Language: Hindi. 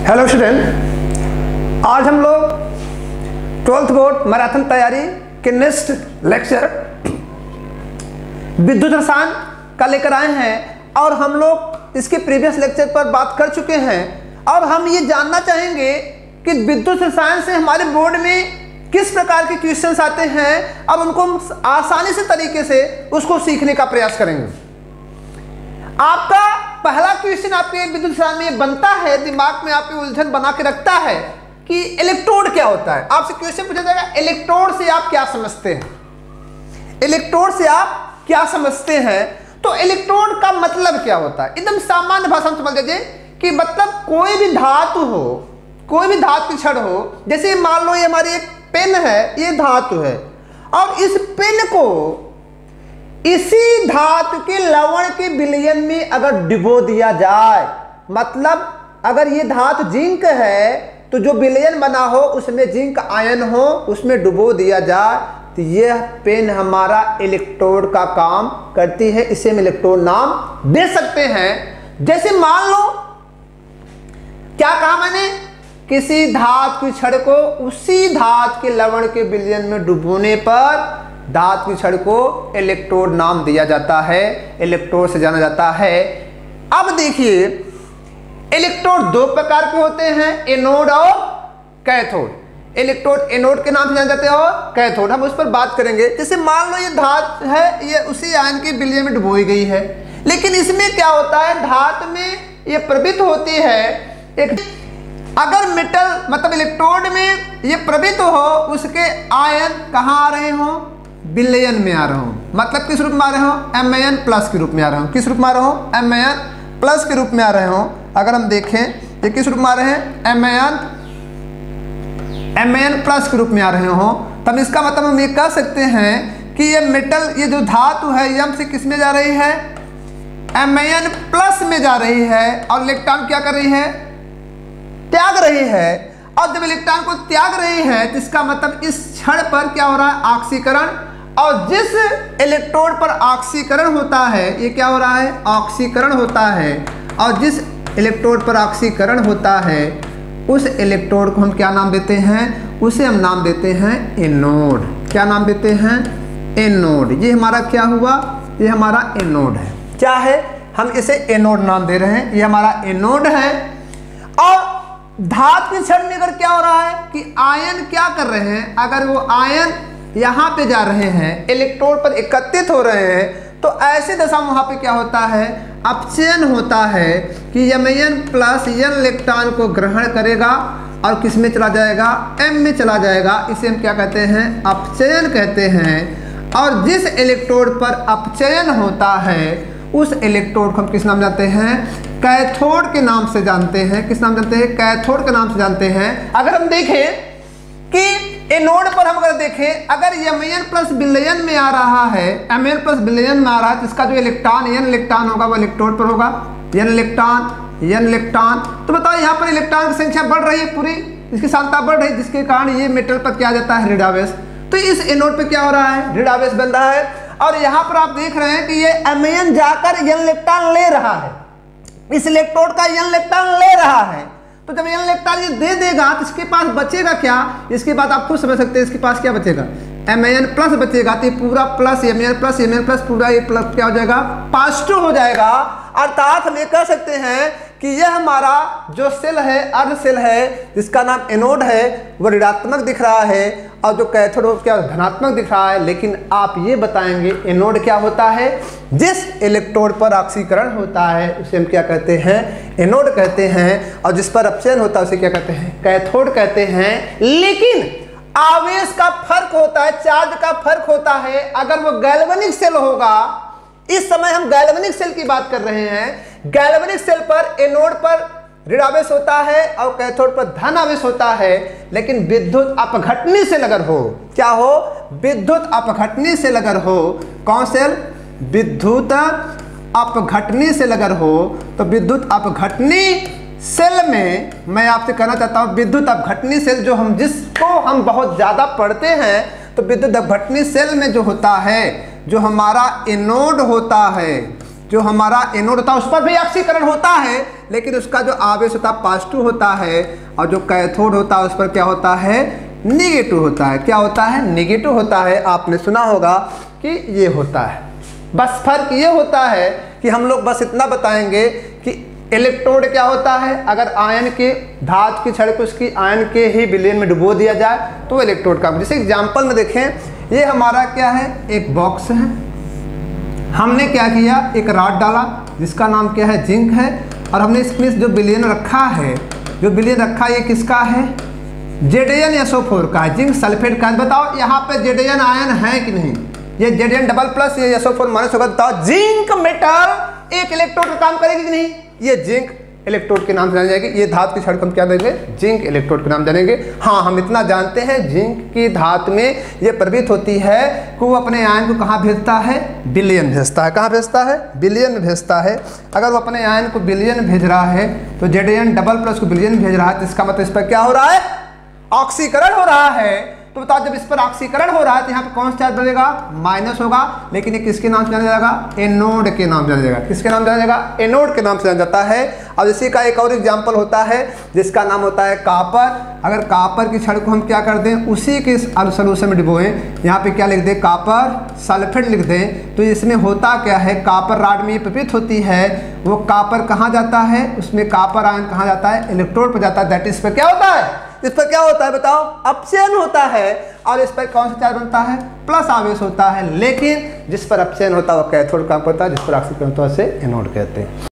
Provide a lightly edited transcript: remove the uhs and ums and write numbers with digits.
हेलो स्टूडेंट, आज हम लोग 12th बोर्ड मैराथन तैयारी के नेक्स्ट लेक्चर विद्युत रसायन का लेकर आए हैं और हम लोग इसके प्रीवियस लेक्चर पर बात कर चुके हैं और हम ये जानना चाहेंगे कि विद्युत रसायन से हमारे बोर्ड में किस प्रकार के क्वेश्चंस आते हैं। अब उनको हम आसानी से तरीके से उसको सीखने का प्रयास करेंगे। आपका पहला क्वेश्चन आपके विद्युत रसायन में बनता है, दिमाग में आपकी उलझन बना के रखता है कि इलेक्ट्रोड क्या होता है। आपसे क्वेश्चन पूछा जाएगा इलेक्ट्रोड से आप क्या समझते हैं, इलेक्ट्रोड से आप क्या समझते हैं। तो इलेक्ट्रोड का मतलब क्या होता है, एकदम सामान्य भाषा में समझ लीजिए कि मतलब कोई भी धातु हो, कोई भी धातु की छड़ हो, जैसे मान लो ये हमारी एक पेन है, ये धातु है और इस पेन को इसी धातु के लवण के विलयन में अगर डुबो दिया जाए, मतलब अगर ये धातु जिंक है तो जो विलयन बना हो उसमें जिंक आयन हो, उसमें डुबो दिया जाए तो यह पेन हमारा इलेक्ट्रोड का काम करती है। इसे हम इलेक्ट्रोड नाम दे सकते हैं। जैसे मान लो क्या कहा मैंने, किसी धातु की छड़ को उसी धातु के लवण के विलयन में डुबोने पर धातु की छड़ को इलेक्ट्रोड नाम दिया जाता है, इलेक्ट्रोड से जाना जाता है। अब देखिए इलेक्ट्रोड दो प्रकार के होते हैं, एनोड और कैथोड। इलेक्ट्रोड एनोड के नाम से जाने जाते हैं और कैथोड हम उस पर बात करेंगे। जैसे मान लो ये धातु है, ये उसी आयन के विलयन में डुबोई गई है, लेकिन इसमें क्या होता है, धातु में ये प्रवृत्त होती है एक, अगर मेटल मतलब इलेक्ट्रोड में ये प्रवृत्त हो, उसके आयन कहाँ आ रहे हो, विलयन में आ रहा हूँ, मतलब किस रूप में आ रहे हो, एम प्लस के रूप में आ रहा हूँ। किस रूप में आ रहा हूँ, एम प्लस के रूप में आ रहे हो। अगर हम देखें ये किस रूप में आ रहे हैं, एम प्लस के रूप में आ रहे हो, तब इसका मतलब हम ये कह सकते हैं कि ये मेटल, ये जो धातु है यम से किस में जा रही है, एम प्लस में जा रही है और इलेक्ट्रॉन क्या कर रही है, त्याग रही है। और जब इलेक्ट्रॉन को त्याग रही है तो इसका मतलब इस क्षण पर क्या हो रहा है, ऑक्सीकरण। और जिस इलेक्ट्रोड पर ऑक्सीकरण होता है, ये क्या हो रहा है, ऑक्सीकरण होता है। और जिस इलेक्ट्रोड पर ऑक्सीकरण होता है उस इलेक्ट्रोड को हम क्या नाम देते हैं, उसे हम नाम देते हैं एनोड। क्या नाम देते हैं, एनोड। ये हमारा क्या हुआ, ये हमारा एनोड है। क्या है, हम इसे एनोड नाम दे रहे हैं, ये हमारा एनोड है। और धातु की छड़ में अगर क्या हो रहा है कि आयन क्या कर रहे हैं, अगर वो आयन यहाँ पे जा रहे हैं, इलेक्ट्रोड पर एकत्रित हो रहे हैं, तो ऐसे दशा में वहाँ पे क्या होता है, अपचयन होता है कि एम प्लस एन इलेक्ट्रॉन को ग्रहण करेगा और किस में चला जाएगा, एम में चला जाएगा। इसे हम क्या कहते हैं, अपचयन कहते हैं। और जिस इलेक्ट्रोड पर अपचयन होता है उस इलेक्ट्रोड को हम किस नाम जानते हैं, कैथोड के नाम से जानते हैं। किस नाम जानते हैं, कैथोड के नाम से जानते हैं। अगर हम देखें कि एनोड पर हम अगर देखें, अगर एम प्लस विलयन में आ रहा है, एम प्लस विलयन में आ रहा है तो इसका जो इलेक्ट्रॉन एन इलेक्ट्रॉन होगा वो इलेक्ट्रोड पर होगा, एन इलेक्ट्रॉन। तो बताओ यहाँ पर इलेक्ट्रॉन की संख्या बढ़ रही है, पूरी इसकी सांद्रता बढ़ रही है, जिसके कारण ये मेटल पर क्या जाता है, ऋणावेश। तो इस एनोड पे क्या हो रहा है, ऋणावेश बन रहा है। और यहाँ पर आप देख रहे हैं कि ये एम जाकर एन इलेक्ट्रॉन ले रहा है, इस इलेक्ट्रोड का एन इलेक्ट्रॉन ले रहा है। तो जब एन इलेक्ट्रॉन ये दे देगा तो इसके पास बचेगा क्या, इसके बाद आप खुद समझ सकते हैं इसके पास क्या बचेगा, एम प्लस बचेगा। तो ये पूरा प्लस एम प्लस पूरा ये प्लस क्या हो जाएगा, पॉजिटिव हो जाएगा। अर्थात हम ये कह सकते हैं कि यह हमारा जो सेल है, अर्ध सेल है, जिसका नाम एनोड है, वो ऋणात्मक दिख रहा है और जो कैथोड है क्या धनात्मक दिख रहा है। लेकिन आप ये बताएंगे एनोड क्या होता है, जिस इलेक्ट्रोड पर ऑक्सीकरण होता है उसे हम क्या कहते हैं, एनोड कहते हैं। और जिस पर अपचयन होता है उसे क्या कहते हैं, कैथोड कहते हैं। लेकिन आवेश का फर्क होता है, चार्ज का फर्क होता है। अगर वो गैल्वेनिक सेल होगा, इस समय हम गैल्वेनिक सेल की बात कर रहे हैं, गैल्वेनिक सेल पर एनोड पर ऋणावेश होता है और कैथोड पर धन आवेश होता है। लेकिन विद्युत अपघटनी सेल अगर हो, क्या हो, विद्युत अपघटनी सेल अगर हो, कौन सेल, विद्युत अपघटनी सेल अगर हो, तो विद्युत अपघटनी सेल में मैं आपसे कहना चाहता हूं, विद्युत अपघटनी सेल जो हम जिसको हम बहुत ज्यादा पढ़ते हैं, तो विद्युत अपघटनी सेल में जो होता है, जो हमारा एनोड होता है, जो हमारा एनोड होता है उस पर भी ऑक्सीकरण होता है, लेकिन उसका जो आवेश होता है पॉजिटिव होता है, और जो कैथोड होता है उस पर क्या होता है, निगेटिव होता है। क्या होता है, निगेटिव होता है। आपने सुना होगा कि ये होता है। बस फर्क ये होता है कि हम लोग बस इतना बताएंगे कि इलेक्ट्रोड क्या होता है, अगर आयन के धातु की छड़ को उसकी आयन के ही विलयन में डुबो दिया जाए तो इलेक्ट्रोड का। जैसे एग्जाम्पल में देखें, ये हमारा क्या है, एक बॉक्स है, हमने क्या किया, एक रॉड डाला जिसका नाम क्या है, जिंक है, और हमने इसमें जो विलयन रखा है, जो विलयन रखा है ये किसका है, ZnSO4 का है, जिंक सल्फेट का। बताओ यहाँ पे Zn आयन है कि नहीं, ये Zn डबल प्लस ये SO4 माइनस होगा। बताओ जिंक मेटल एक इलेक्ट्रोड का काम करेगी कि नहीं, ये जिंक इलेक्ट्रोड के नाम से जानी जाएगी। ये धातु की छड़ को हम क्या देंगे, जिंक इलेक्ट्रोड के नाम जानेंगे। हाँ, हम इतना जानते हैं जिंक की धातु में ये प्रवृत्त होती है कि वो अपने आयन को कहाँ भेजता है, विलयन भेजता है। कहाँ भेजता है, विलयन में भेजता है। अगर वो अपने आयन को विलयन भेज रहा है तो Zn डबल प्लस को विलयन भेज रहा है, तो इसका मतलब इस पर क्या हो रहा है, ऑक्सीकरण हो रहा है। तो बताओ जब इस पर ऑक्सीकरण हो रहा है तो यहाँ पे कौन सा चार्ज बनेगा, माइनस होगा, लेकिन ये किसके नाम से जाना जाएगा, एनोड के नाम से जाना जाएगा। किसके नाम से जाना जाएगा, एनोड के नाम से जाना जाता है। अब इसी का एक और एग्जांपल होता है जिसका नाम होता है कॉपर। अगर कॉपर की छड़ को हम क्या कर दें, उसी के सोल्यूशन में डिबोएं, यहाँ पे क्या लिख दें, कॉपर सल्फेट लिख दें, तो इसमें होता क्या है, कॉपर रॉड में प्रवृत्त होती है, वो कॉपर कहाँ जाता है, उसमें कॉपर आयन कहाँ जाता है, इलेक्ट्रोड पर जाता है। दैट इस पर क्या होता है, इस पर क्या होता है, बताओ, अपचयन होता है। और इस पर कौन सा चार्ज बनता है, प्लस आवेश होता है। लेकिन जिस पर अपचयन होता है वो कैथोड काम करता है, जिस पर ऑक्सीकरण होता है उसे एनोड कहते हैं।